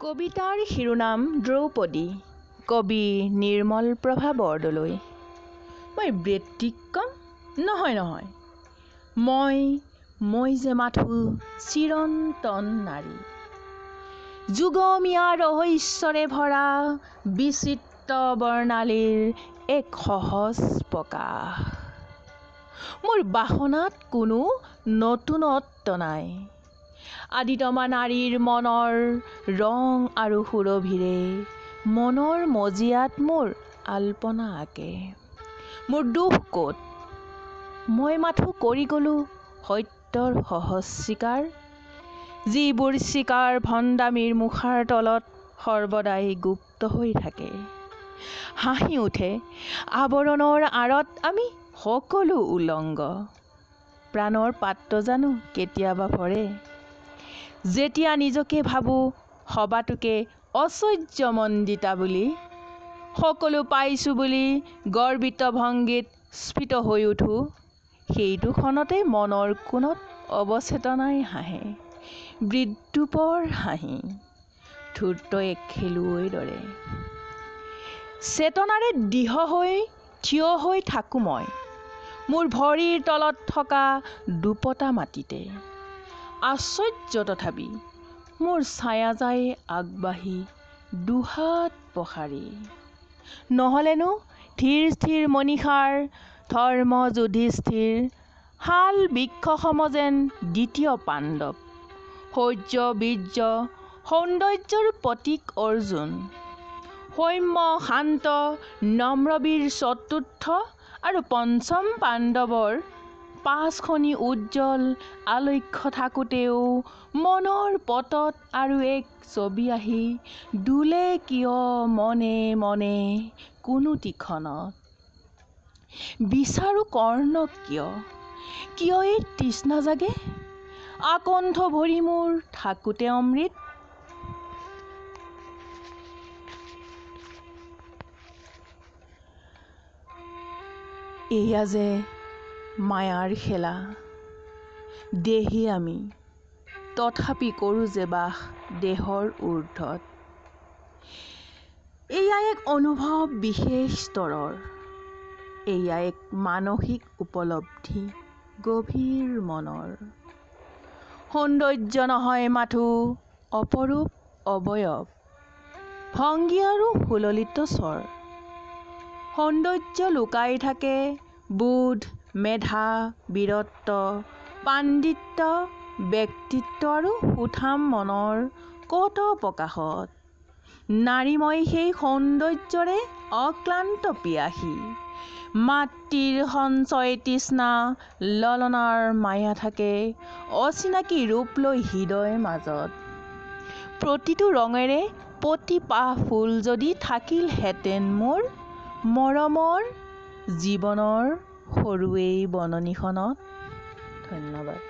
কবিতাৰ শিৰোনাম দ্ৰৌপদী, কবি নিৰ্মল প্ৰভা বৰদলৈ। মই ব্যতিক্ৰম নহয়। মই যে মাথো চিৰন্তন নাৰী, যুগমীয়া ৰহস্যৰে ভৰা বিচিত্ৰ বৰ্ণালীৰ এক সহজ প্ৰকাশ। মোৰ বাসনাত কোনো নতুনত্ব নাই, আদিতমা নাৰীৰ মনৰ ৰং আৰু সুৰভিৰে মনৰ মজিয়াত মোৰ আল্পনা আঁকে। মোৰ দুখ ক'ত? মই মাথো কৰি গ'লো সত্যৰ সহজ স্বীকাৰ, যিবোৰ স্বীকাৰ ভণ্ডামীৰ মুখাৰ তলত সৰ্বদাই গুপ্ত হৈ থাকে। হাঁহি উঠে আৱৰণৰ আঁৰত আমি সকলো উলংগ, প্ৰাণৰ পাত্ৰ জানো কেতিয়াবা ভৰে, যেতিয়া নিজকে ভাবোঁ সবাতোকে ঐশ্বৰ্যমণ্ডিতা বুলি। সকলো পাইছোঁ বুলি গৰ্বিত ভংগীত স্ফীত হৈ উঠোঁ, সেইটো ক্ষণতে মনৰ কোণত অৱচেতনাই হাঁহে বিদ্ৰূপৰ হাঁহি, ধূৰ্ত এক খেলুৱৈৰ দৰে। চেতনাৰে দৃঢ় হৈ থিয় হৈ থাকোঁ মই মোৰ ভৰিৰ তলত থকা দুপতা মাটিতে। আশ্চৰ্য তথাপি মোৰ ছায়া যায় আগবাঢ়ি দুহাত প্ৰসাৰি। নহ'লেনো ধীৰ স্থিৰ মনীষাৰ ধৰ্ম যুধিষ্ঠিৰ, শাল বৃক্ষ সম যেন দ্বিতীয় পাণ্ডৱ, শৌৰ্য বীৰ্য সৌন্দৰ্যৰ প্ৰতীক অৰ্জুন, সৌম্য শান্ত নম্ৰবীৰ চতুৰ্থ আৰু পঞ্চম পাণ্ডৱৰ পাঁচখনি উজ্জ্বল আলক্ষ্য থাকোঁতেও মনৰ পটত আৰু এক ছবি আহি দোলে কিয় মনে মনে কোনোটি ক্ষণত। বিচাৰোঁ কৰ্ণ কিয় এই তৃষ্ণা জাগে, আকণ্ঠ ভৰি মোৰ থাকোঁতে অমৃত। এয়া যে মায়াৰ খেলা, দেহী আমি তথাপি কৰোঁ যে বাস দেহৰ ঊৰ্ধত। এয়া এক অনুভৱ বিশেষ স্তৰৰ, এয়া এক মানসিক উপলব্ধি গভীৰ মনৰ। সৌন্দৰ্য নহয় মাথো অপৰূপ অৱয়ব, ভংগী আৰু সুললিত স্বৰ। সৌন্দৰ্য লুকাই থাকে বোধ, মেধা, বীৰত্ব, পাণ্ডিত্য, ব্যক্তিত্ব আৰু সুঠাম মনৰ ক'ত প্ৰকাশত। নাৰী মই সেই সৌন্দৰ্যৰে অক্লান্ত পিয়াসী, মাতৃৰ সঞ্চয় তৃষ্ণা, ললনাৰ মায়া থাকে অচিনাকি ৰূপ লৈ হৃদয় মাজত। প্ৰতিটো ৰঙেৰে প্ৰতিপাহ ফুল যদি থাকিলহেঁতেন মোৰ মৰমৰ জীৱনৰ সৰু এই বননিখনত। ধন্যবাদ।